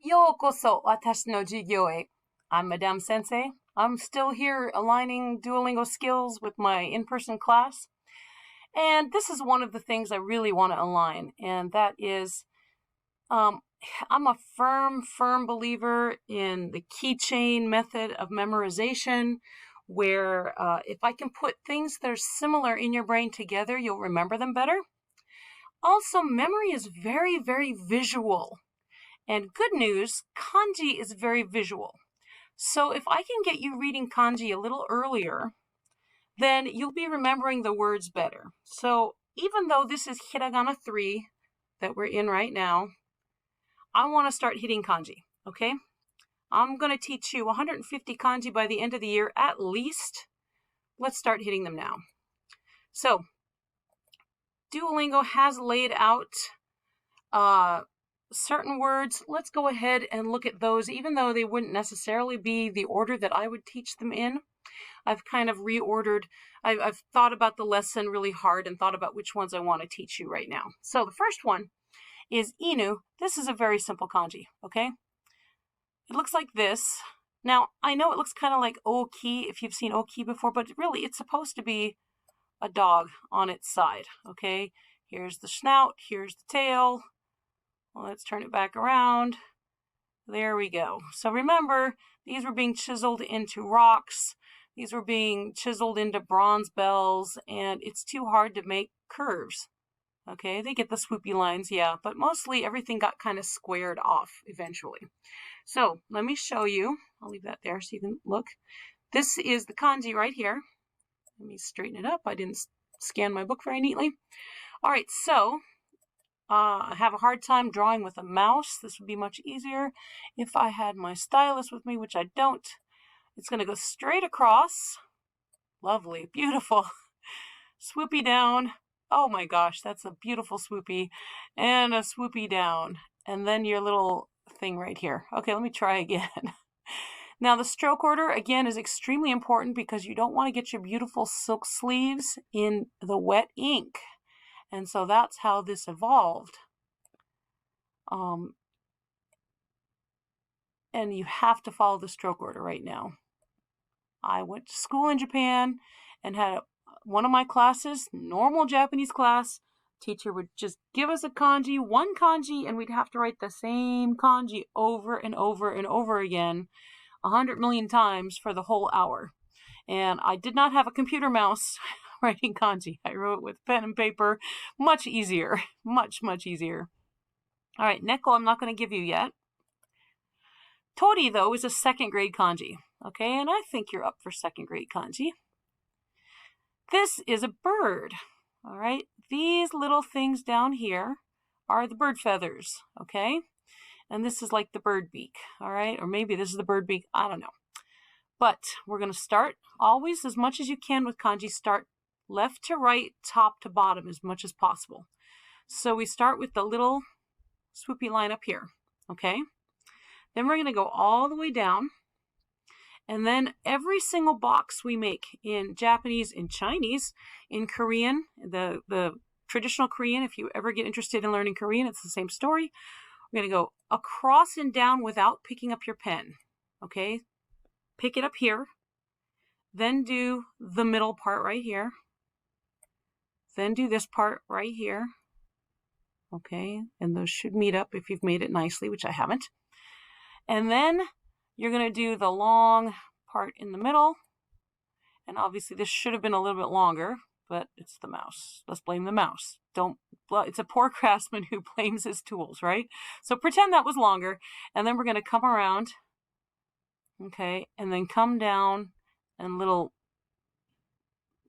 Yokoso watashi no jigyo e. I'm Madame Sensei. I'm still here aligning Duolingo skills with my in-person class. And this is one of the things I really want to align, and that is I'm a firm believer in the keychain method of memorization, where if I can put things that are similar in your brain together, you'll remember them better. Also, memory is very visual. And good news, kanji is very visual. So if I can get you reading kanji a little earlier, then you'll be remembering the words better. So even though this is Hiragana 3 that we're in right now, I want to start hitting kanji, okay? I'm going to teach you 150 kanji by the end of the year at least. Let's start hitting them now. So Duolingo has laid out certain words. Let's go ahead and look at those, even though they wouldn't necessarily be the order that I would teach them in. I've kind of reordered. I've thought about the lesson really hard and thought about which ones I want to teach you right now. So the first one is inu. This is a very simple kanji, okay? It looks like this. Now, I know it looks kind of like oki if you've seen oki before, but really it's supposed to be a dog on its side, okay? Here's the snout, here's the tail. Let's turn it back around. There we go. So remember, these were being chiseled into rocks. These were being chiseled into bronze bells, and it's too hard to make curves. Okay, they get the swoopy lines, yeah, but mostly everything got kind of squared off eventually. So let me show you. I'll leave that there so you can look. This is the kanji right here. Let me straighten it up. I didn't scan my book very neatly. All right, so I have a hard time drawing with a mouse. This would be much easier if I had my stylus with me, which I don't. It's going to go straight across. Lovely, beautiful. Swoopy down. Oh my gosh, that's a beautiful swoopy. And a swoopy down. And then your little thing right here. Okay, let me try again. Now the stroke order, again, is extremely important because you don't want to get your beautiful silk sleeves in the wet ink. And so that's how this evolved. And you have to follow the stroke order right now. I went to school in Japan and had one of my classes, normal Japanese class. Teacher would just give us a kanji, one kanji, and we'd have to write the same kanji over and over again 100 million times for the whole hour. And I did not have a computer mouse writing kanji. I wrote with pen and paper. Much easier. Much easier. All right, neko I'm not going to give you yet. Tori, though, is a second grade kanji. Okay, and I think you're up for second grade kanji. This is a bird. All right, these little things down here are the bird feathers. Okay, and this is like the bird beak. All right, or maybe this is the bird beak. I don't know. But we're going to start always as much as you can with kanji. Start left to right, top to bottom as much as possible. So we start with the little swoopy line up here. Okay, then we're going to go all the way down. And then every single box we make in Japanese, in Chinese, in Korean, the traditional Korean, if you ever get interested in learning Korean, it's the same story. We're going to go across and down without picking up your pen. Okay? Pick it up here. Then do the middle part right here. Then do this part right here. Okay? And those should meet up if you've made it nicely, which I haven't. And then you're going to do the long part in the middle. And obviously this should have been a little bit longer, but it's the mouse. Let's blame the mouse. It's a poor craftsman who blames his tools, right? So pretend that was longer. And then we're going to come around. Okay. And then come down and little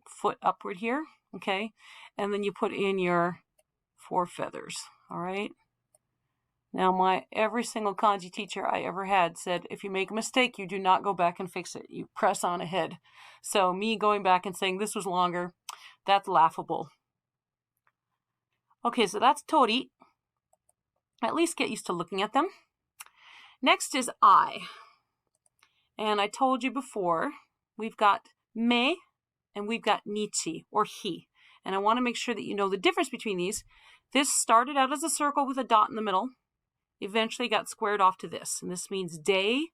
foot upward here. Okay. And then you put in your 4 feathers. All right. Now, every single kanji teacher I ever had said, if you make a mistake, you do not go back and fix it. You press on ahead. So me going back and saying this was longer, that's laughable. Okay, so that's tori. At least get used to looking at them. Next is I. And I told you before, we've got me and we've got nichi, or he. And I want to make sure that you know the difference between these. This started out as a circle with a dot in the middle. eventually got squared off to this. And this means day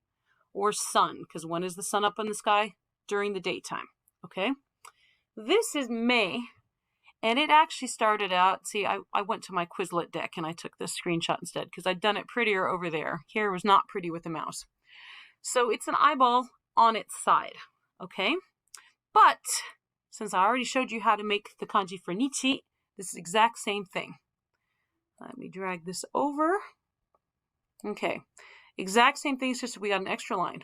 or sun, because when is the sun up in the sky? During the daytime. Okay? This is May, and it actually started out, see, I went to my Quizlet deck and I took this screenshot instead because I'd done it prettier over there. Here was not pretty with the mouse. So it's an eyeball on its side, okay? But since I already showed you how to make the kanji for Nichi, this is the exact same thing. Let me drag this over. Okay, exact same thing, it's just we got an extra line.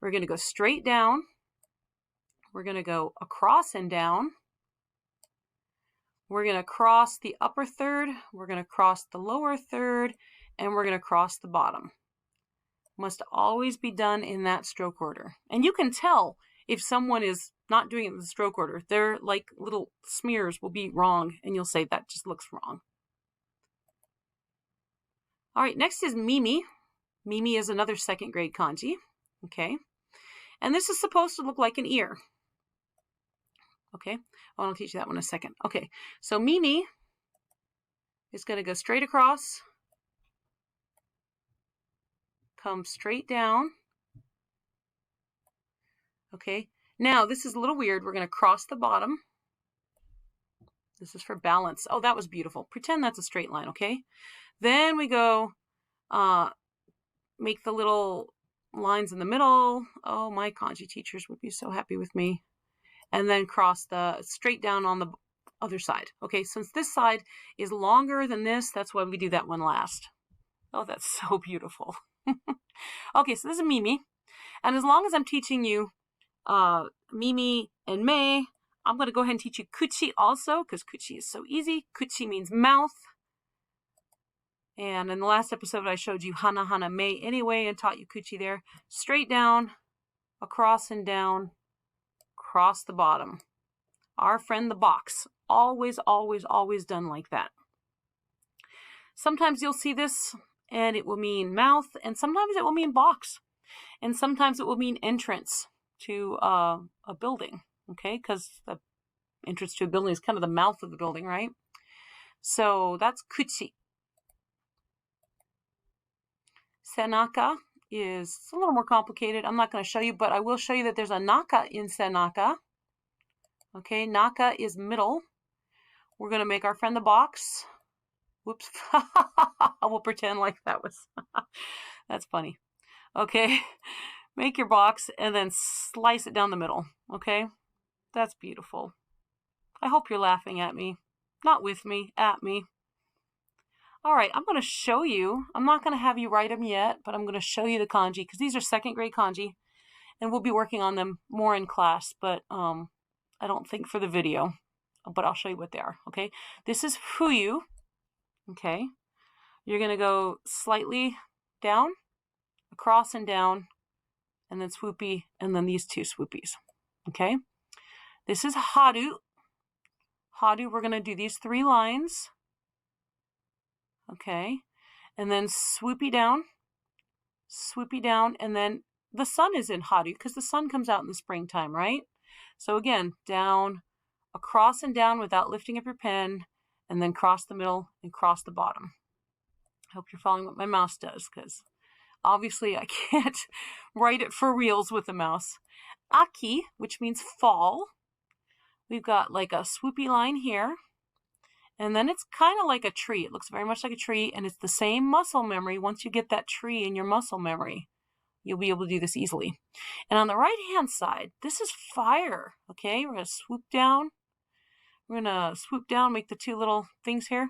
We're going to go straight down. We're going to go across and down. We're going to cross the upper third, we're going to cross the lower third, and we're going to cross the bottom. Must always be done in that stroke order. And you can tell if someone is not doing it in the stroke order. Their like little smears will be wrong, and you'll say that just looks wrong. All right, next is Mimi. Mimi is another second grade kanji. Okay. And this is supposed to look like an ear. Okay, I'll teach you that one in a second. Okay, so Mimi is going to go straight across, come straight down. Okay, now this is a little weird. We're going to cross the bottom. This is for balance. Oh, that was beautiful. Pretend that's a straight line, okay? Then we go make the little lines in the middle. Oh, my kanji teachers would be so happy with me. And then cross the straight down on the other side. Okay, since this side is longer than this, that's why we do that one last. Oh, that's so beautiful. Okay, so this is Mimi. And as long as I'm teaching you Mimi and Mei, I'm going to go ahead and teach you Kuchi also, because Kuchi is so easy. Kuchi means mouth. And in the last episode, I showed you Hana Hana Mei anyway and taught you Kuchi there. Straight down, across and down. Across the bottom. Our friend the box. Always, always, always done like that. Sometimes you'll see this and it will mean mouth, and sometimes it will mean box. And sometimes it will mean entrance to a building. Okay, because the entrance to a building is kind of the mouth of the building, right? So that's kuchi. Sanaka is a little more complicated. I'm not going to show you, but I will show you that there's a naka in sanaka. Okay, naka is middle. We're going to make our friend the box. Whoops. We'll pretend like that was, that's funny. Okay, make your box and then slice it down the middle. Okay, that's beautiful. I hope you're laughing at me. Not with me, at me. All right, I'm going to show you. I'm not going to have you write them yet, but I'm going to show you the kanji because these are second grade kanji, and we'll be working on them more in class, but I don't think for the video, but I'll show you what they are, okay? This is fuyu, okay? You're going to go slightly down, across and down, and then swoopy, and then these two swoopies, okay? This is haru. Haru, we're going to do these 3 lines. Okay, and then swoopy down, and then the sun is in haru because the sun comes out in the springtime, right? So again, down, across and down without lifting up your pen, and then cross the middle and cross the bottom. I hope you're following what my mouse does because obviously I can't write it for reals with the mouse. Aki, which means fall. We've got like a swoopy line here. And then it's kind of like a tree. It looks very much like a tree, and it's the same muscle memory. Once you get that tree in your muscle memory, you'll be able to do this easily. And on the right-hand side, this is fire, okay? We're going to swoop down. We're going to swoop down, make the 2 little things here.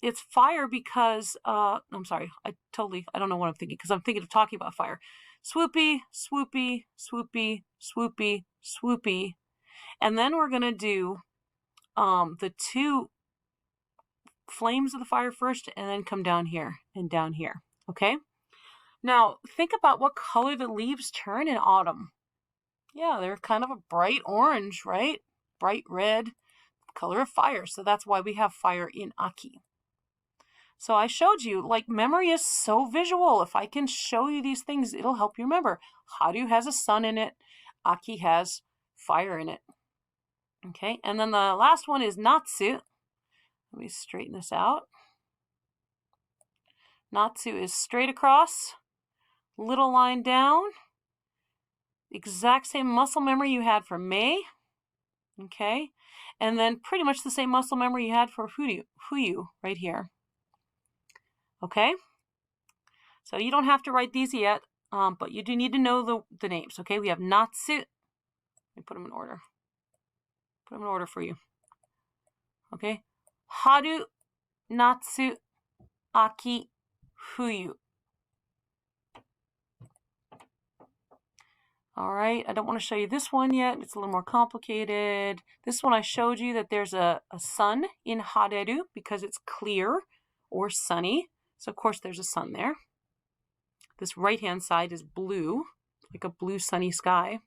It's fire because, I'm sorry, I don't know what I'm thinking because I'm thinking of talking about fire. Swoopy, swoopy, swoopy, swoopy, swoopy. And then we're going to do the 2 flames of the fire first and then come down here and down here, okay? Now, think about what color the leaves turn in autumn. Yeah, they're kind of a bright orange, right? Bright red, color of fire. So that's why we have fire in Aki. So I showed you, like, memory is so visual. If I can show you these things, it'll help you remember. Haru has a sun in it. Aki has fire in it. Okay, and then the last one is Natsu. Let me straighten this out. Natsu is straight across, little line down, exact same muscle memory you had for May, okay? And then pretty much the same muscle memory you had for Fuyu right here, okay? So you don't have to write these yet, but you do need to know the names, okay? We have Natsu. Let me put them in order. Put them in order for you, okay? Haru, Natsu, Aki, Fuyu. All right, I don't want to show you this one yet. It's a little more complicated. This one I showed you that there's a sun in hareru because it's clear or sunny. So of course there's a sun there. This right-hand side is blue, like a blue sunny sky.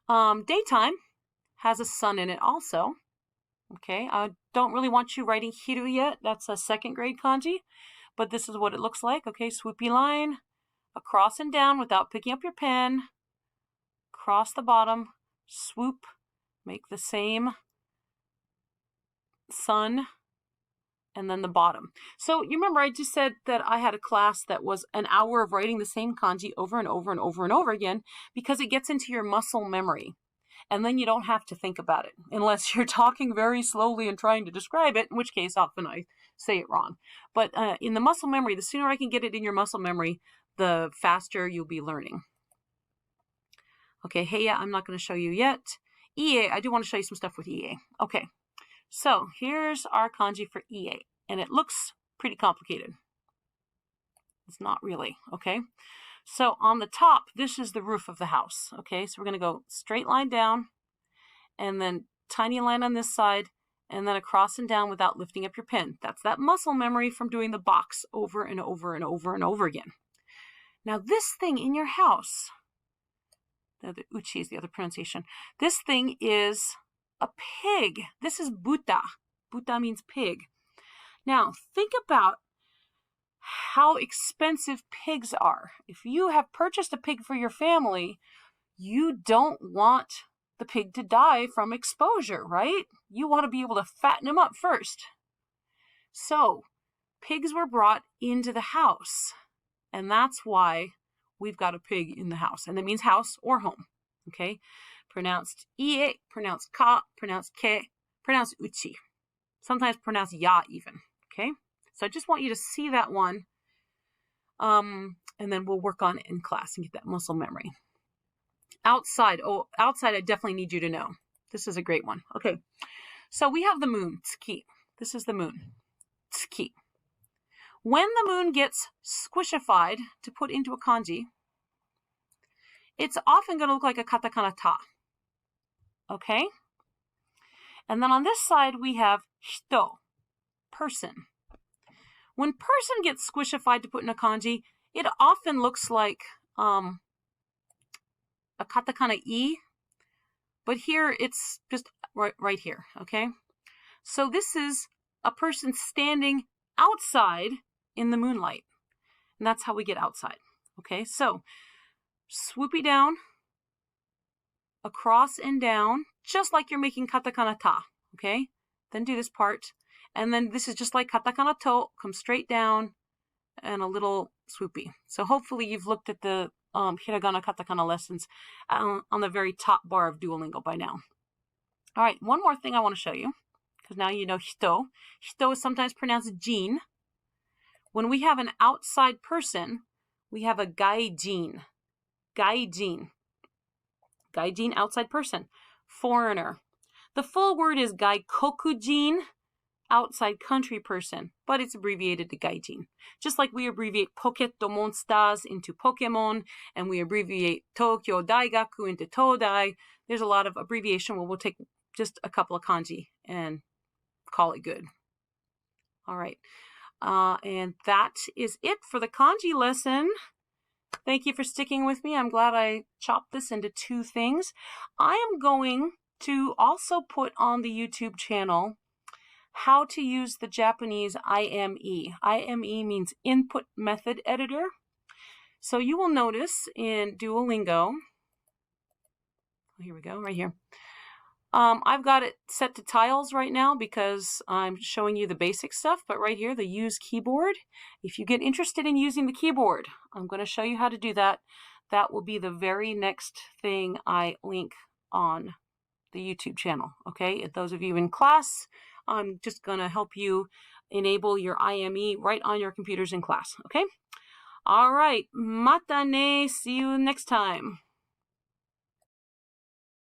Daytime has a sun in it also. Okay, I don't really want you writing hiru yet. That's a second grade kanji, but this is what it looks like. Okay, swoopy line. Across and down without picking up your pen, cross the bottom, swoop, make the same sun, and then the bottom. So you remember I just said that I had a class that was an hour of writing the same kanji over and over and over and over again because it gets into your muscle memory. And then you don't have to think about it unless you're talking very slowly and trying to describe it, in which case often I say it wrong. But in the muscle memory, the sooner I can get it in your muscle memory, the faster you'll be learning. Okay, Heya, I'm not going to show you yet. Ie, I do want to show you some stuff with Ie. Okay, so here's our kanji for Ie, and it looks pretty complicated. It's not really, okay? So on the top, this is the roof of the house, okay? So we're going to go straight line down, and then tiny line on this side, and then across and down without lifting up your pen. That's that muscle memory from doing the box over and over and over and over again. Now this thing in your house, the uchi is the other pronunciation. This thing is a pig. This is buta. Buta means pig. Now think about how expensive pigs are. If you have purchased a pig for your family, you don't want the pig to die from exposure, right? You want to be able to fatten him up first. So pigs were brought into the house. And that's why we've got a pig in the house. And that means house or home. Okay? Pronounced ie, pronounced ka, pronounced ke, pronounced uchi. Sometimes pronounced ya even. Okay? So I just want you to see that one. And then we'll work on it in class and get that muscle memory. Outside. Oh, outside I definitely need you to know. This is a great one. Okay. So we have the moon, tsuki. This is the moon. Tsuki. When the moon gets squishified to put into a kanji, it's often going to look like a katakana ta. Okay? And then on this side, we have hito, person. When person gets squishified to put in a kanji, it often looks like a katakana I, but here it's just right here, okay? So this is a person standing outside in the moonlight. And that's how we get outside. Okay, so swoopy down, across and down, just like you're making katakana ta. Okay, then do this part. And then this is just like katakana to, come straight down and a little swoopy. So hopefully you've looked at the hiragana katakana lessons on the very top bar of Duolingo by now. All right, one more thing I want to show you, because now you know hito. Hito is sometimes pronounced jin. When we have an outside person, we have a gaijin. Gaijin. Gaijin, outside person. Foreigner. The full word is gaikokujin, outside country person, but it's abbreviated to gaijin. Just like we abbreviate Poketo Monsters into Pokemon, and we abbreviate Tokyo Daigaku into Todai. There's a lot of abbreviation where we'll take just a couple of kanji and call it good. All right. And that is it for the kanji lesson. Thank you for sticking with me. I'm glad I chopped this into two things. I am going to also put on the YouTube channel how to use the Japanese IME. IME means Input Method Editor. So you will notice in Duolingo, here we go, right here. I've got it set to tiles right now because I'm showing you the basic stuff, but right here, the use keyboard. If you get interested in using the keyboard, I'm going to show you how to do that. That will be the very next thing I link on the YouTube channel, okay? Those of you in class, I'm just going to help you enable your IME right on your computers in class, okay? All right, mata ne, see you next time.